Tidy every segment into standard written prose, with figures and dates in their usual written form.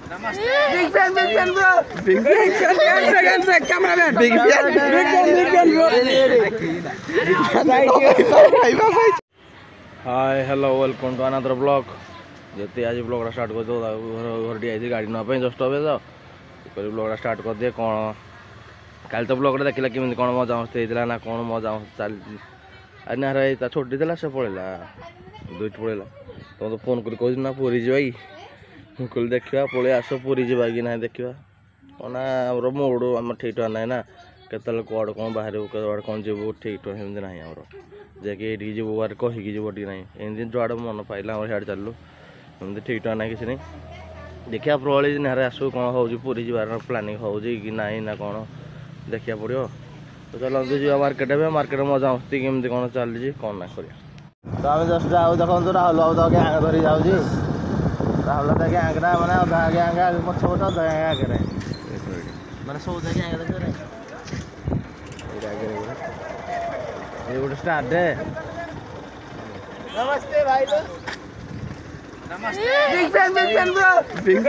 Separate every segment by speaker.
Speaker 1: Big fan bro. Big fan, cameraman. Big fan bro.
Speaker 2: Hi hello welcome to another blog जति आज blog start कर दो घर T गाड़ी ना जस्ट हे तो ब्लॉग स्टार्ट कर दिए कौन काल तो ब्लॉग देखला केमी कौन मजा मस्ती होता ना कौन मजा चलती आज छोटी थी से पड़ेगा दुईट पड़ेगा तुम तो फोन कर कह ना पूरी जा कि देखा पलि आस पूरी जा कि ना देखा ना आम मूड आम ठीक ठाक ना ना केतल कौड़ कौन बाहर कौड़ कौन जीव ठीक ठाक सेमती ना आमर जाकि ये जीव बार कहीकि जीव टी ना एमती जुआड़ मन पाइला सियाड़े चलू एमती ठीक ठाक ना कि नहीं देखिए प्रबली दिन आसू कौन हो पूरी जाबार प्लानिंग हो कि ना ना कौन देखा पड़ो तो चलते जी मार्केट मार्केट मजा मस्ती केमती कौन चली कौन ना कर तो आम जस्ट जाऊ देखो राहुल बाबू तो गैंग धरी जाऊँगी राहुल तो गैंगटा मैंने अधा गैंग आगे पछ पटे अधा गैंग आगे मैंने सब गैंग देखिए ये गोटे स्टार्ट है
Speaker 1: नमस्ते भाई नमस्ते big fan bro. Big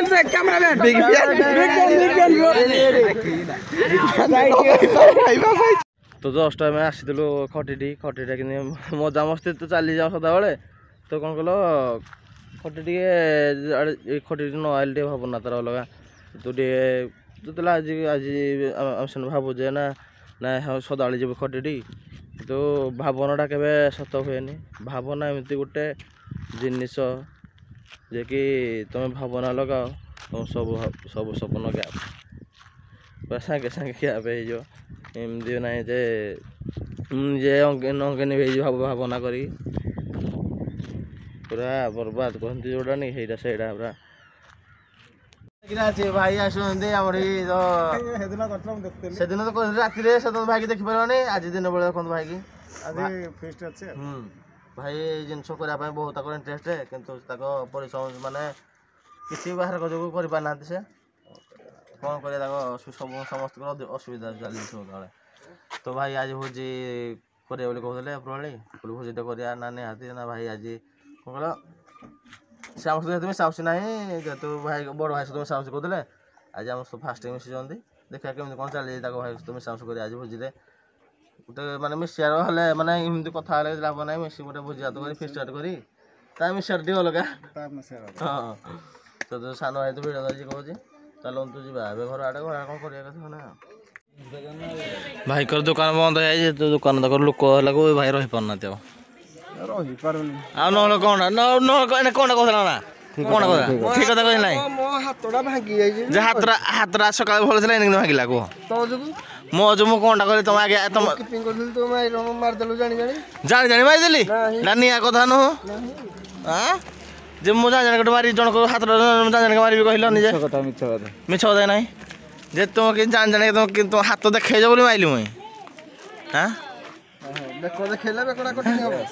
Speaker 1: fan, cameraman. Big fan bro.
Speaker 2: तो जस्ट आम आसी खटी कि मजा मस्ती तो चली जाओ सदा बेले तो कौन कल खटी खटी न आइल भावना तार अलग तू जो आज आज भावुजे ना ना सदा जी खटी तो भावनाटा के सत हुए भावना एमती गोटे जिनिस जे कि तुम भावना लगाओ तुम सब सपन गैप पूरा सागे सागे गैप हो एमती ना जे अंगनी भावना करी पूरा बर्बाद कहते जोटा नहीं से पूरा भाई आसुँच से दिन तो राति भाई की देखी पारे आज दिन बेले देखते भाई की भाई जिनस करने बहुत इंटरेस्ट किंतु परिश्रम माने किसी बाहर जो कर से कौन कर समस्त असुविधा चली तो भाई आज भोजी करें कहते प्रबली भोजी तो करा ना निहाती ना भाई आज कौन कल साहस तुम्हें साहसी ना जेहतु भाई बड़ भाई तुम्हें साहस कहते आज आम सब फास्ट मिशिंट देखा केमी कौन चली भाई तुम्हें साहस कर आज भोजी गोटे मानते मिसार हेल्ले मानते एमती कथा लाभ ना मिस गोटे भोजी हाथ कर फिस्ट स्टार्ट कर मिसार टी अलग हाँ तो सान भाई तो भिड़ धरिकी कहे चलतु जा घर आड़े घर कौन कर ना भाई कर दुकान बंद है तो दुकान तक लोक है भाई रही पारना ना कौन कहला ना कौन कह ठीक कथा कह ना हाथटा सका भल भांगिला कह मो जो मुझे कौन कर तुम आगे तुम जानी जानी मारिदेली ना निया कथा नुह हाँ जे मुझे जान गोटे मारी जन को हाथ जान मारि कहल निजे मिछ कथा ना जे तुम कि जान जाने तुम हाथ देखे बोली मारिली मुई हाँ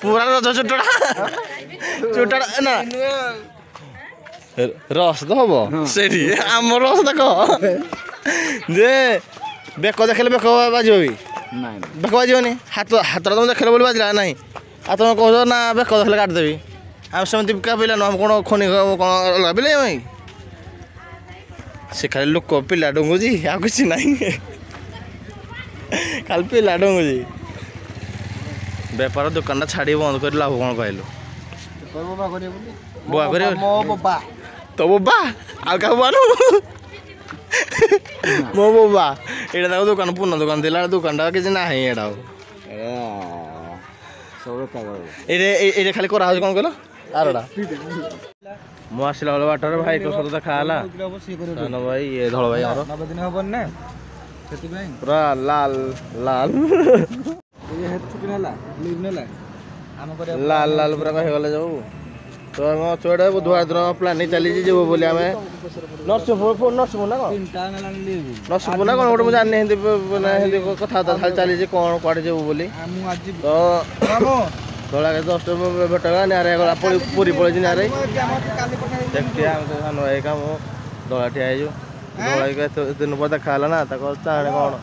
Speaker 2: पूरा रज चुटा ना रस तो हम से आम रस देख जे बेक देखे बेक बाजो भी बेक बाजनी हाथ हाथ तुम देखे बोली बाजला ना आ तुम कह ना बेक देखे काटिदेवी आम सेमती क्या पिला नुह कौन खनि कौन अलग पिले से खाली लोक पिला डुंगुची आ किसी ना खाली पिला डुंगुची बेपार दुकान छाड़ी बंद कर लाभ कौन कहलु बुआ कर तो बोबा आ क्या बानु मो बोबा ये दुकान पुना दुकान थी दुकान किसी ना ये खाली करा कौन कहल आरटा मु आसला बेले बाटर भाई को सत देखा भाई ये धल भाई पूरा लाल लाल लाल लाल पूरा कहगले जो तो आम छुआ बुधवार दिन प्लानिंग चली जीव बोली आम नरसिंहपुर नरसिंहपुर ना कौन नरसिंहपुर ना कौन गोटे मुझे जानी हिंदी कथा खाली चली कौन कड़े जीव बोली तो थोड़ा जस्ट भेट गला पूरी पड़े नारे देखिए सान भाई का दला ठिया धड़ा दिन पर देखा ना चाहे कौन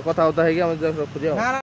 Speaker 2: कथा होता है रखुचे।